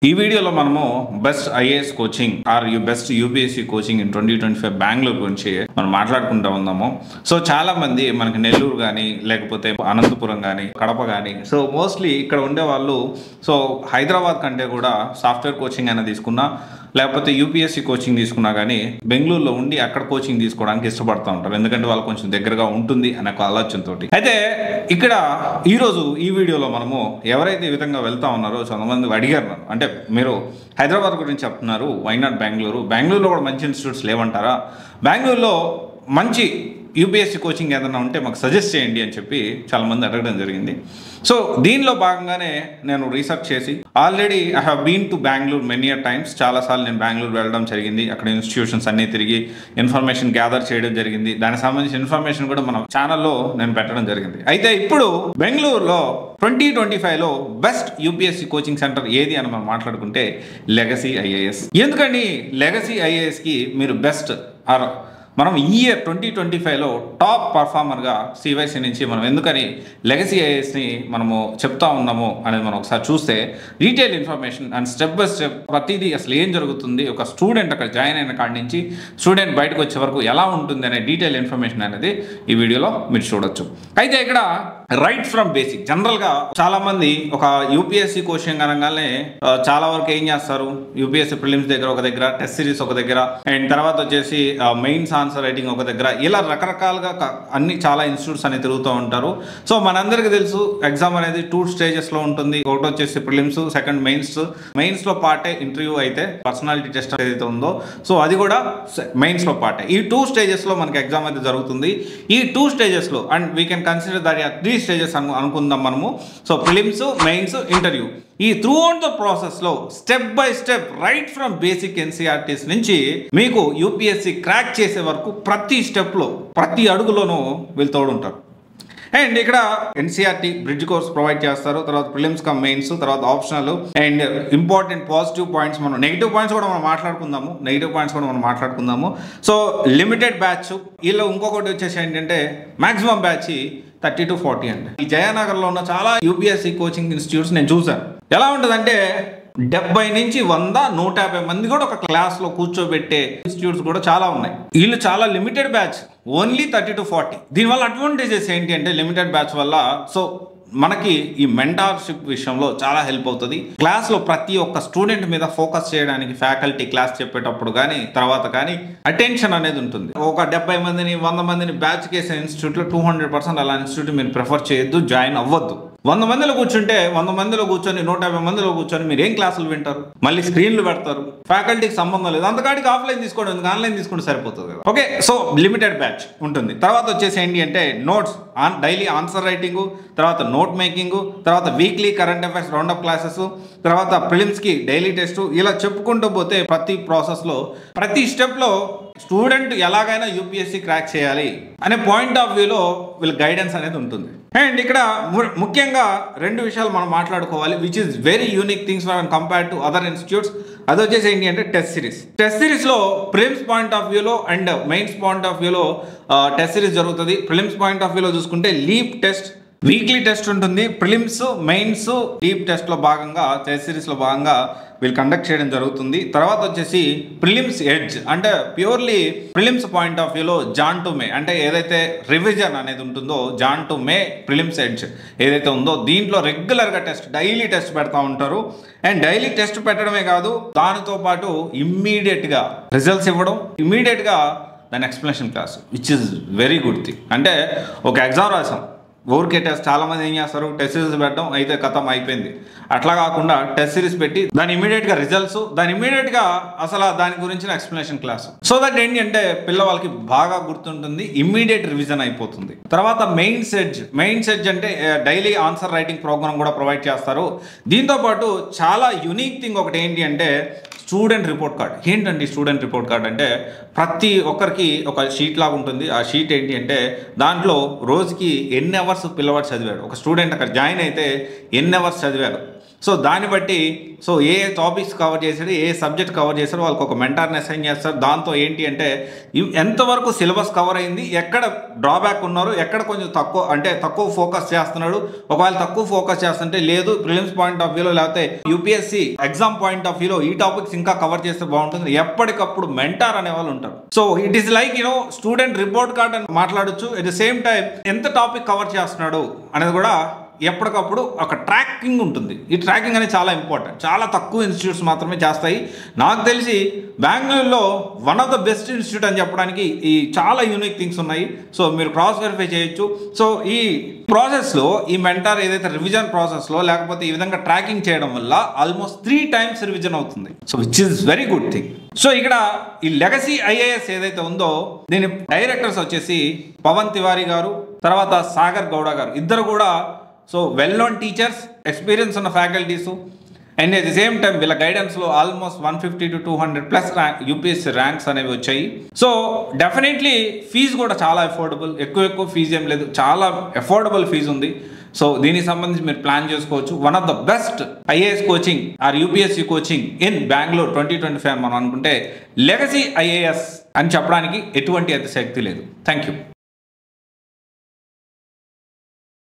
ఈ వీడియోలో మనము best IAS coaching or best UPSC coaching in 2025 Bengaluru గురించి మనం మాట్లాడుకుంటూ ఉన్నాము. సో చాలా మంది మనకి నెల్లూరు కానీ లేకపోతే అనంతపురం కానీ కడప కానీ సో మోస్ట్లీ ఇక్కడ ఉండే వాళ్ళు సో హైదరాబాద్ కంటే కూడా సాఫ్ట్వేర్ కోచింగ్ అయినా తీసుకున్నా లేకపోతే యూపీఎస్సీ కోచింగ్ తీసుకున్నా కానీ బెంగళూరులో ఉండి అక్కడ కోచింగ్ తీసుకోవడానికి ఇష్టపడుతూ ఉంటారు. ఎందుకంటే వాళ్ళు కొంచెం దగ్గరగా ఉంటుంది అనే ఆలోచనతో. అయితే ఇక్కడ ఈరోజు ఈ వీడియోలో మనము ఎవరైతే ఈ విధంగా వెళ్తా ఉన్నారో కొంతమంది అడిగారు నన్ను, అంటే మీరు హైదరాబాద్ గురించి చెప్తున్నారు, వై నాట్ బెంగళూరులో కూడా మంచి ఇన్స్టిట్యూట్స్ లేవంటారా, బెంగళూరులో మంచి యూపీఎస్సీ కోచింగ్ ఏదైనా ఉంటే మాకు సజెస్ట్ చేయండి అని చెప్పి చాలామంది అడగడం జరిగింది. సో దీనిలో భాగంగానే నేను రీసెర్చ్ చేసి already I have been to Bengaluru many times, చాలాసార్లు నేను బెంగళూరు వెళ్ళడం జరిగింది. అక్కడ ఇన్స్టిట్యూషన్స్ అన్నీ తిరిగి ఇన్ఫర్మేషన్ గ్యాదర్ చేయడం జరిగింది. దానికి సంబంధించిన ఇన్ఫర్మేషన్ కూడా మన ఛానల్లో నేను పెట్టడం జరిగింది. అయితే ఇప్పుడు బెంగళూరులో 2025లో బెస్ట్ యూపీఎస్సీ కోచింగ్ సెంటర్ ఏది అని మనం మాట్లాడుకుంటే లెగసీ ఐఏఎస్. ఎందుకని లెగసీ ఐఏఎస్కి మీరు బెస్ట్ ఆర్ మనం ఈ ఇయర్ 2025లో టాప్ పర్ఫార్మర్గా సివైసీ నుంచి మనం ఎందుకని లెగసీ ఐఏఎస్ని మనము చెప్తా ఉన్నాము అనేది మనం ఒకసారి చూస్తే detail information and step by step ప్రతిదీ అసలు ఏం జరుగుతుంది, ఒక స్టూడెంట్ అక్కడ జాయిన్ అయిన కాడి నుంచి స్టూడెంట్ బయటకు వచ్చే వరకు ఎలా ఉంటుంది అనే డీటెయిల్ ఇన్ఫర్మేషన్ అనేది ఈ వీడియోలో మీరు చూడొచ్చు. అయితే ఇక్కడ రైట్ ఫ్రమ్ బేసిక్ జనరల్గా చాలామంది ఒక యూపీఎస్సీ కోచింగ్ అనగానే చాలా వరకు ఏం చేస్తారు, యూపీఎస్సీ ప్రిలిమ్స్ దగ్గర ఒక దగ్గర, టెస్ట్ సిరీస్ ఒక దగ్గర, అండ్ తర్వాత వచ్చేసి మెయిన్స్ ఆన్సర్ రైటింగ్ ఒక దగ్గర, ఇలా రకరకాలుగా అన్ని చాలా ఇన్స్టిట్యూట్స్ అనేవి తిరుగుతూ ఉంటారు. సో మనందరికీ తెలుసు ఎగ్జామ్ అనేది 2 స్టేజెస్లో ఉంటుంది. ఒకటి వచ్చేసి ప్రిలిమ్స్, సెకండ్ మెయిన్స్లో పార్టే ఇంటర్వ్యూ అయితే పర్సనాలిటీ టెస్ట్ ఏదైతే ఉందో సో అది కూడా మెయిన్స్లో పార్టే. ఈ 2 స్టేజెస్లో మనకి ఎగ్జామ్ అయితే జరుగుతుంది. ఈ 2 స్టేజెస్లో and we can consider that 3 stages అనుకుందాం మనము. సో ప్రిలిమ్స్, మెయిన్స్, ఇంటర్వ్యూ, ఈ త్రూ అవుట్ ద ప్రాసెస్లో step by step right from basic NCERTs నుంచి మీకు యూపీఎస్సీ క్రాక్ చేసే వరకు ప్రతి స్టెప్లో ప్రతి అడుగులోనూ వీళ్ళు తోడుంటారు. అండ్ ఇక్కడ ఎన్సీఆర్టీ బ్రిడ్జ్ కోర్స్ ప్రొవైడ్ చేస్తారు, తర్వాత ప్రిలిమ్స్ కమ్ మెయిన్స్, తర్వాత optional and important positive points, మనం నెగిటివ్ పాయింట్స్ కూడా మనం మాట్లాడుకుందాము. సో లిమిటెడ్ బ్యాచ్, వీళ్ళు ఇంకొకటి వచ్చేసి ఏంటంటే మాక్సిమం బ్యాచ్ 30 to 40 అండి. ఈ జయనగర్లో ఉన్న చాలా యూపీఎస్సీ కోచింగ్ ఇన్స్టిట్యూట్స్ నేను చూసాను. ఎలా ఉంటుందంటే 70 నుంచి 100, 150 మంది కూడా ఒక క్లాస్లో కూర్చోబెట్టే ఇన్స్టిట్యూట్స్ కూడా చాలా ఉన్నాయి. వీళ్ళు చాలా లిమిటెడ్ బ్యాచ్, ఓన్లీ 30 to 40. దీనివల్ల అడ్వాంటేజెస్ ఏంటి అంటే లిమిటెడ్ బ్యాచ్ వల్ల సో మనకి ఈ మెంటార్షిప్ విషయంలో చాలా హెల్ప్ అవుతుంది. క్లాస్లో ప్రతి ఒక్క స్టూడెంట్ మీద ఫోకస్ చేయడానికి ఫ్యాకల్టీ క్లాస్ చెప్పేటప్పుడు కానీ తర్వాత కానీ అటెన్షన్ అనేది ఉంటుంది. ఒక 70 మందిని 100 మందిని బ్యాచ్ కేసే ఇన్స్టిట్యూట్లో 200% అలా ఇన్స్టిట్యూట్ మీరు ప్రిఫర్ చేయొద్దు, జాయిన్ అవ్వద్దు. 100 మందిలో కూర్చుంటే 100 మందిలో కూర్చొని 150 మందిలో కూర్చొని మీరు ఏం క్లాసులు వింటారు, మళ్ళీ స్క్రీన్లు పెడతారు, ఫ్యాకల్టీకి సంబంధం లేదు. అంతకాడికి ఆఫ్లైన్ తీసుకోండి, ఎందుకు ఆన్లైన్ తీసుకుంటే సరిపోతుంది కదా. ఓకే, సో లిమిటెడ్ బ్యాచ్ ఉంటుంది. తర్వాత వచ్చేసి ఏంటి అంటే నోట్స్, డైలీ ఆన్సర్ రైటింగ్, తర్వాత నోట్ మేకింగ్, తర్వాత weekly current affairs roundup classes, తర్వాత ప్రిలిమ్స్కి డైలీ టెస్ట్, ఇలా చెప్పుకుంటూ పోతే ప్రతి ప్రాసెస్లో ప్రతి స్టెప్లో స్టూడెంట్ ఎలాగైనా యూపీఎస్సీ క్రాక్ చేయాలి అనే పాయింట్ ఆఫ్ వ్యూలో వీళ్ళ గైడెన్స్ అనేది ఉంటుంది. అండ్ ఇక్కడ ముఖ్యంగా 2 విషయాలు మనం మాట్లాడుకోవాలి, which is very unique things for compared to other institutes. అది వచ్చేసి ఏంటి అంటే టెస్ట్ సిరీస్లో ప్రిలిమ్స్ పాయింట్ ఆఫ్ వ్యూలో అండ్ మెయిన్స్ పాయింట్ ఆఫ్ వ్యూలో టెస్ట్ సిరీస్ జరుగుతుంది. ప్రిలిమ్స్ పాయింట్ ఆఫ్ వ్యూలో చూసుకుంటే లీప్ టెస్ట్, వీక్లీ టెస్ట్ ఉంటుంది. ప్రిలిమ్స్, మెయిన్స్, డీప్ టెస్ట్లో భాగంగా టెస్ట్ సిరీస్లో భాగంగా వీళ్ళు కండక్ట్ చేయడం జరుగుతుంది. తర్వాత వచ్చేసి ప్రిలిమ్స్ ఎడ్జ్, అంటే ప్యూర్లీ ప్రిలిమ్స్ పాయింట్ ఆఫ్ వ్యూలో జాన్ టు మే, అంటే ఏదైతే రివిజన్ అనేది ఉంటుందో Jan to May prelims edge ఏదైతే ఉందో దీంట్లో రెగ్యులర్గా డైలీ టెస్ట్ పెడతా ఉంటారు. అండ్ డైలీ టెస్ట్ పెట్టడమే కాదు, దానితో పాటు ఇమ్మీడియట్గా రిజల్ట్స్ ఇవ్వడం, ఇమ్మీడియట్గా దాని explanation class, which is very good thing. అంటే ఒక ఎగ్జామ్ రాసాం, ఊరికే టెస్ట్, చాలామంది ఏం చేస్తారు టెస్ట్ సిరీస్ పెట్టడం అయితే కథం అయిపోయింది. అట్లా కాకుండా టెస్ట్ సిరీస్ పెట్టి దాని ఇమీడియట్గా రిజల్ట్స్, దాని ఇమీడియట్గా అసలు దాని గురించిన ఎక్స్ప్లెనేషన్ క్లాస్, సో దట్ ఏంటి అంటే పిల్లవాళ్ళకి బాగా గుర్తుంటుంది, ఇమ్మీడియట్ రివిజన్ అయిపోతుంది. తర్వాత మెయిన్స్ ఎడ్జ్ అంటే డైలీ ఆన్సర్ రైటింగ్ ప్రోగ్రామ్ కూడా ప్రొవైడ్ చేస్తారు. దీంతోపాటు చాలా యునిక్ థింగ్ ఒకటి ఏంటి అంటే స్టూడెంట్ రిపోర్ట్ కార్డ్. ఏంటండి స్టూడెంట్ రిపోర్ట్ కార్డ్ అంటే ప్రతి ఒక్కరికి ఒక షీట్ లాగా ఉంటుంది. ఆ షీట్ ఏంటి అంటే దాంట్లో రోజుకి ఎన్ని అవర్స్ పిల్లవాడు చదివాడు, ఒక స్టూడెంట్ అక్కడ జాయిన్ అయితే ఎన్ని అవర్స్ చదివాడు, సో దాన్ని బట్టి సో ఏ టాపిక్స్ కవర్ చేశారు, ఏ సబ్జెక్ట్ కవర్ చేశారు, వాళ్ళకి ఒక మెంటార్ని అసైన్ చేస్తారు. దాంతో ఏంటి అంటే ఎంతవరకు సిలబస్ కవర్ అయింది, ఎక్కడ డ్రాబ్యాక్ ఉన్నారు, ఎక్కడ కొంచెం తక్కువ ఫోకస్ చేస్తున్నాడు, ఒకవేళ తక్కువ ఫోకస్ చేస్తుంటే లేదు ప్రిలిమ్స్ పాయింట్ ఆఫ్ వ్యూలో లేకపోతే యూపీఎస్సీ ఎగ్జామ్ పాయింట్ ఆఫ్ వ్యూలో ఈ టాపిక్స్ ఇంకా కవర్ చేస్తే బాగుంటుంది, ఎప్పటికప్పుడు మెంటార్ అనే వాళ్ళు ఉంటారు. So it is like student report card అని మాట్లాడొచ్చు. ఎట్ ద సేమ్ టైం ఎంత టాపిక్ కవర్ చేస్తున్నాడు అనేది కూడా ఎప్పటికప్పుడు ఒక ట్రాకింగ్ ఉంటుంది. ఈ ట్రాకింగ్ అనేది చాలా ఇంపార్టెంట్. చాలా తక్కువ ఇన్స్టిట్యూట్స్ మాత్రమే చేస్తాయి. నాకు తెలిసి బెంగళూరులో one of the best institute అని చెప్పడానికి ఈ చాలా యూనిక్ థింగ్స్ ఉన్నాయి. సో మీరు క్రాస్ వెరిఫై చేయొచ్చు. సో ఈ ప్రాసెస్లో ఈ మెంటార్ ఏదైతే రివిజన్ ప్రాసెస్లో లేకపోతే ఈ విధంగా ట్రాకింగ్ చేయడం వల్ల ఆల్మోస్ట్ 3 times రివిజన్ అవుతుంది. So which is very good thing. So ఇక్కడ ఈ లెగసీ ఐఏఎస్ ఏదైతే ఉందో దీని డైరెక్టర్స్ వచ్చేసి పవన్ తివారీ గారు, తర్వాత సాగర్ గౌడ గారు. ఇద్దరు కూడా so well known teachers, experience ఉన్న faculties, and at the same time వీళ్ళ గైడెన్స్లో ఆల్మోస్ట్ 150 to 200+ యూపీఎస్సీ ర్యాంక్స్ అనేవి వచ్చాయి. సో డెఫినెట్లీ ఫీజు కూడా చాలా అఫోర్డబుల్, ఎక్కువ ఫీజు ఏం లేదు, చాలా అఫోర్డబుల్ ఫీజు ఉంది. సో దీనికి సంబంధించి మీరు ప్లాన్ చేసుకోవచ్చు. One of the best IAS coaching or UPSC coaching in Bengaluru 2025 మనం అనుకుంటే లెగసీ ఐఏఎస్ అని చెప్పడానికి ఎటువంటి అతిశక్తి లేదు. Thank you.